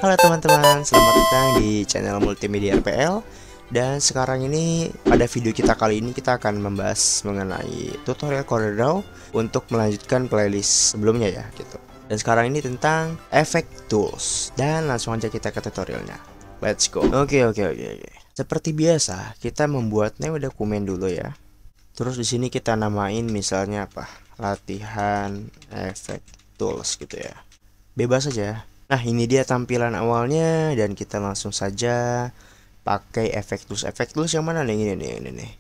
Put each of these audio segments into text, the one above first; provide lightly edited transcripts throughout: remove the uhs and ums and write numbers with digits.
Halo teman-teman, selamat datang di channel Multimedia RPL. Dan sekarang ini pada video kita kali ini kita akan membahas mengenai tutorial CorelDRAW untuk melanjutkan playlist sebelumnya ya gitu. Dan sekarang ini tentang Effect Tools. Dan langsung aja kita ke tutorialnya. Let's go. Oke. Seperti biasa, kita membuat new dokumen dulu ya. Terus di sini kita namain misalnya apa? Latihan Effect Tools gitu ya. Bebas aja. Nah, ini dia tampilan awalnya dan kita langsung saja pakai Effect Tools. Effect Tools yang mana nih? Ini nih.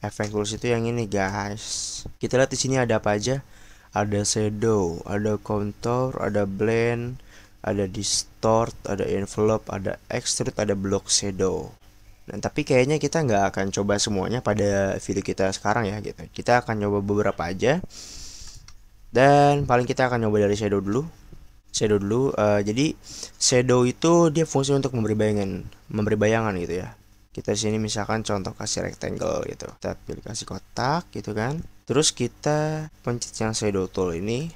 Effect Tools itu yang ini, guys. Kita lihat di sini ada apa aja? Ada shadow, ada contour, ada blend, ada distort, ada envelope, ada extrude, ada block shadow. Nah, tapi kayaknya kita nggak akan coba semuanya pada video kita sekarang ya gitu. Kita akan coba beberapa aja. Dan paling kita akan coba dari shadow dulu. Jadi shadow itu dia fungsi untuk memberi bayangan gitu ya. Kita sini misalkan contoh kasih rectangle gitu, kita pilih kasih kotak gitu kan. Terus kita pencet yang shadow tool ini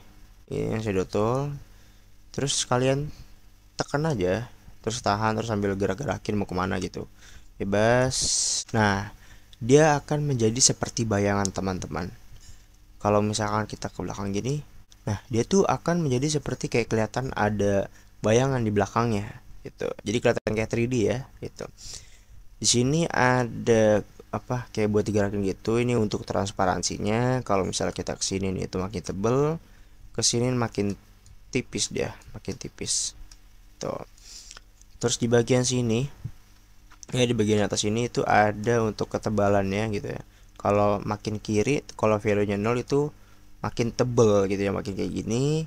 yang shadow tool. Terus kalian tekan aja, terus tahan, terus sambil gerak-gerakin mau kemana gitu, bebas. Nah, dia akan menjadi seperti bayangan teman-teman. Kalau misalkan kita ke belakang gini, nah dia tuh akan menjadi seperti kayak kelihatan ada bayangan di belakangnya gitu. Jadi kelihatan kayak 3D ya gitu. Di sini ada apa kayak buat digerakin gitu. Ini untuk transparansinya. Kalau misalnya kita kesini nih itu makin tebel, kesini makin tipis dia, makin tipis. Tuh. Terus di bagian sini, ya di bagian atas ini itu ada untuk ketebalannya gitu ya. Kalau makin kiri, kalau value-nya 0 itu makin tebel gitu ya, makin kayak gini.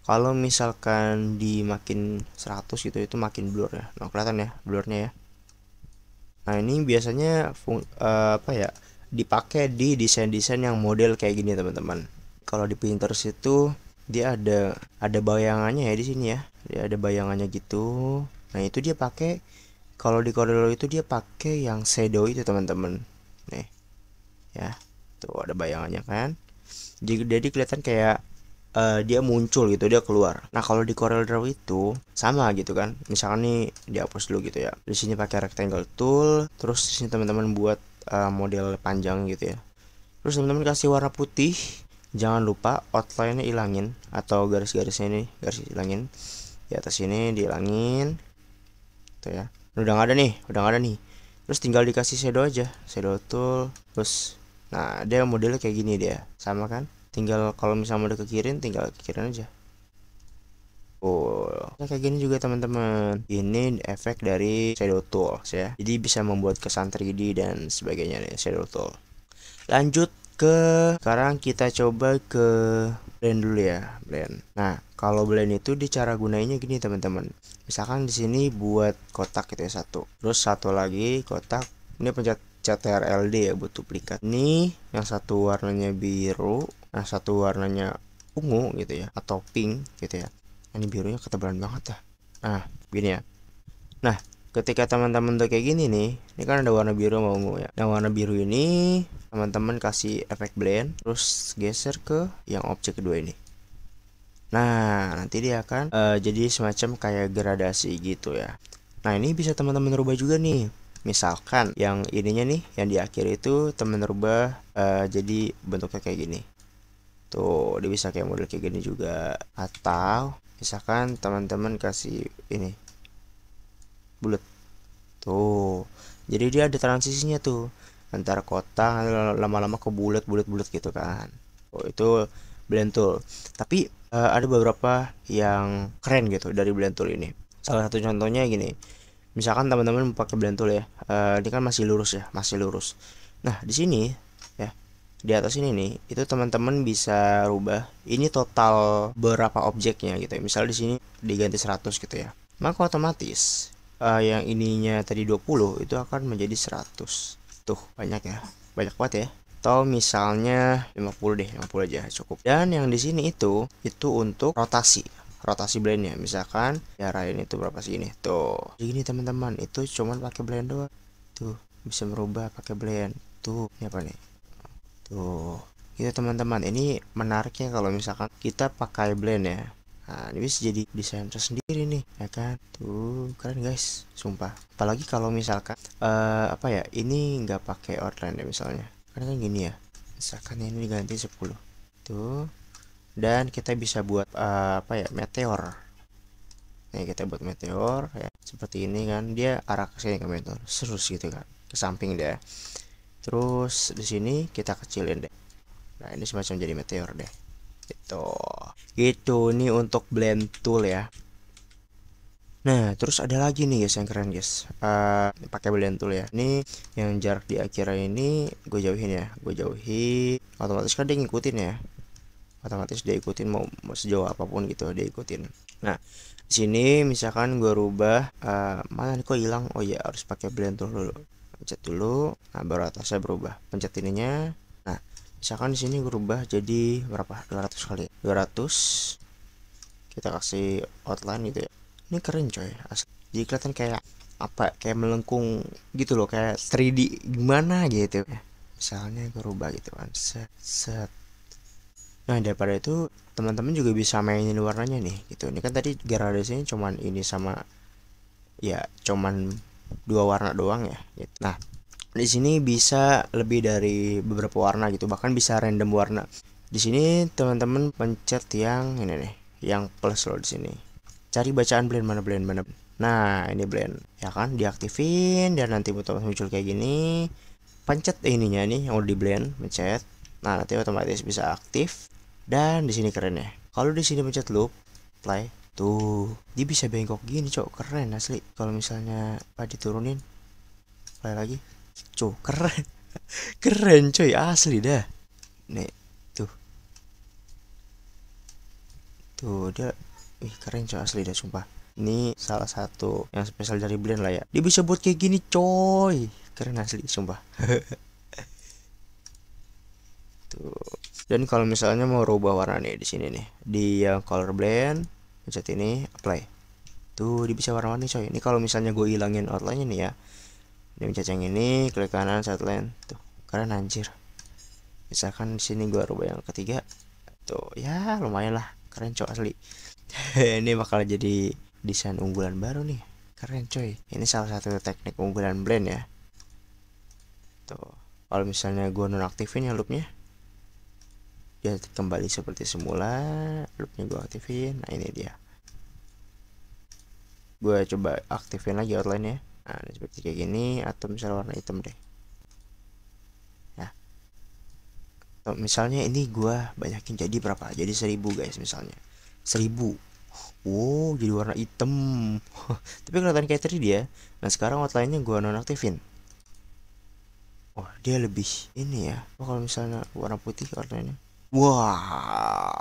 Kalau misalkan di makin 100 gitu itu makin blur ya. Nah, kelihatan ya blurnya ya. Nah, ini biasanya apa ya? Dipakai di desain-desain yang model kayak gini, teman-teman. Kalau di Pinterest itu dia ada bayangannya ya di sini ya. Dia ada bayangannya gitu. Nah, itu dia pakai, kalau di CorelDRAW itu dia pakai yang shadow itu, teman-teman. Nih. Ya. Tuh ada bayangannya kan. Jadi kelihatan kayak dia muncul gitu, dia keluar. Nah, kalau di CorelDRAW itu sama gitu kan. Misalkan nih dihapus dulu gitu ya. Di sini pakai rectangle tool, terus di sini teman-teman buat model panjang gitu ya. Terus teman-teman kasih warna putih. Jangan lupa outline-nya ilangin atau garis-garisnya ini garis ilangin. Di atas ini dihilangin. Tuh ya. Udah nggak ada nih. Terus tinggal dikasih shadow aja, shadow tool. Terus nah, dia modelnya kayak gini dia. Sama kan? Tinggal kalau misalnya mau kekirin, tinggal kekirin aja. Nah, kayak gini juga teman-teman. Ini efek dari shadow tools ya. Jadi bisa membuat kesan 3D dan sebagainya nih shadow tool. Lanjut ke sekarang kita coba ke blend dulu ya, blend. Nah, kalau blend itu di cara gunainya gini teman-teman. Misalkan di sini buat kotak gitu ya satu. Terus satu lagi kotak. Ini pencet CTRL-D ya buat duplikat. Ini yang satu warnanya biru, nah satu warnanya ungu gitu ya, atau pink gitu ya. Ini birunya ketebalan banget dah. Nah, gini ya. Nah, ketika teman-teman udah kayak gini nih, ini kan ada warna biru sama ungu ya. Nah, warna biru ini teman-teman kasih efek blend, terus geser ke yang objek kedua ini. Nah, nanti dia akan jadi semacam kayak gradasi gitu ya. Nah, ini bisa teman-teman rubah juga nih. Misalkan yang ininya nih, yang di akhir itu teman rubah jadi bentuknya kayak gini. Tuh, dia bisa kayak model kayak gini juga. Atau misalkan teman-teman kasih ini bulat. Tuh. Jadi dia ada transisinya tuh antara kotak lama-lama ke bulat gitu kan. Oh, itu blend tool. Tapi ada beberapa yang keren gitu dari blend tool ini. Salah satu contohnya gini. Misalkan teman-teman pakai blend tool ya, ini kan masih lurus ya, masih lurus. Nah, di sini ya, di atas ini nih, itu teman-teman bisa rubah ini total berapa objeknya gitu ya. Misal di sini diganti 100 gitu ya. Maka otomatis yang ininya tadi 20 itu akan menjadi 100. Tuh, banyak ya. Banyak banget ya. Atau misalnya 50 deh, 50 aja cukup. Dan yang di sini itu untuk rotasi blendnya. Misalkan ya ini itu berapa sih ini tuh gini teman-teman, itu cuman pakai blend doang tuh, bisa merubah pakai blend tuh. Ini apa nih tuh gitu teman-teman. Ini menariknya kalau misalkan kita pakai blend ya. Nah, ini bisa jadi desain tersendiri nih, ya kan? Tuh, keren guys, sumpah. Apalagi kalau misalkan apa ya, ini nggak pakai outline ya misalnya. Karena kan gini ya. Misalkan ini diganti 10. Tuh. Dan kita bisa buat apa ya, meteor. Nih, kita buat meteor ya. Seperti ini kan, dia arah ke sini ke meteor. Terus gitu kan. Ke samping dia. Terus di sini kita kecilin deh. Nah, ini semacam jadi meteor deh. Gitu ini untuk blend tool ya. Nah, terus ada lagi nih guys yang keren guys. Pakai blend tool ya. Ini yang jarak di akhirnya ini gue jauhin ya. Gue jauhin. Otomatis kan dia ngikutin ya. Otomatis dia ikutin mau sejauh apapun gitu dia ikutin. Nah, di sini misalkan gue rubah mana nih kok hilang? Oh ya, harus pakai blend tool dulu. Pencet dulu. Nah, baru atasnya berubah. Pencet ininya. Nah, misalkan di sini gue rubah jadi berapa? 200 kali. 200. Kita kasih outline gitu ya. Ini keren coy. Jadi kelihatan kayak apa? Kayak melengkung gitu loh, kayak 3D gimana gitu ya. Misalnya gue rubah gitu kan. Set. Nah, daripada itu teman-teman juga bisa mainin warnanya nih gitu. Ini kan tadi gradasinya cuman ini sama ya cuman 2 warna doang ya gitu. Nah, di sini bisa lebih dari beberapa warna gitu, bahkan bisa random warna. Di sini teman-teman pencet yang ini nih, yang plus loh di sini. Cari bacaan blend mana blend mana. Nah, ini blend ya kan, diaktifin dan nanti muncul kayak gini. Pencet ininya nih yang udah di blend, pencet. Nah, nanti otomatis bisa aktif. Dan di sini keren ya. Kalau di sini pencet loop, play, tuh dia bisa bengkok gini, cok, keren asli. Kalau misalnya diturunin, play lagi, cok, keren, keren coy, asli dah. Nih, tuh dia, keren coy, asli dah sumpah. Ini salah satu yang spesial dari blend lah ya. Dia bisa buat kayak gini coy, keren asli sumpah. Tuh. Dan kalau misalnya mau rubah warna nih di sini nih, di yang color blend, pencet ini, apply. Tuh, dia bisa warna-warni coy. Ini kalau misalnya gue hilangin outline-nya nih ya. Dia pencet yang ini, klik kanan, line. Tuh, keren anjir. Misalkan di sini gue rubah yang ketiga. Tuh, ya lumayan lah. Keren coy asli. Ini bakal jadi desain unggulan baru nih. Keren coy. Ini salah satu teknik unggulan blend ya. Tuh, kalau misalnya gue nonaktifin ya loopnya, dia kembali seperti semula. Loopnya gue aktifin. Nah, ini dia. Gue coba aktifin lagi outline ya. Nah, seperti kayak gini. Atau misalnya warna hitam deh ya. Atau misalnya ini gue banyakin jadi berapa? Jadi 1000 guys misalnya. 1000. Wow, jadi warna hitam. Tapi kelihatan kayak 3D ya. Nah, sekarang outline-nya gue nonaktifin. Oh, dia lebih ini ya. Oh, kalau misalnya warna putih outline-nya. Wah.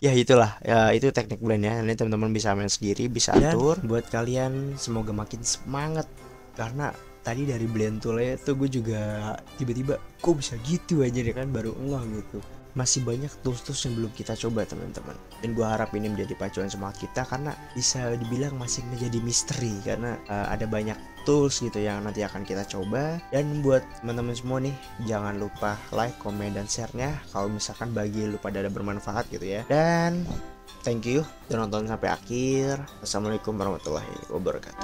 Ya itulah ya, itu teknik blend ya. Nanti teman-teman bisa main sendiri, bisa atur. Dan buat kalian semoga makin semangat, karena tadi dari blend toolnya tuh gue juga tiba-tiba kok bisa gitu aja deh kan, baru ngeh gitu. Masih banyak tools-tools yang belum kita coba teman-teman, dan gue harap ini menjadi pacuan semangat kita, karena bisa dibilang masih menjadi misteri, karena ada banyak tools gitu yang nanti akan kita coba. Dan buat teman-teman semua nih, jangan lupa like, komen, dan share-nya kalau misalkan bagi lu pada ada bermanfaat gitu ya. Dan thank you udah nonton sampai akhir. Assalamualaikum warahmatullahi wabarakatuh.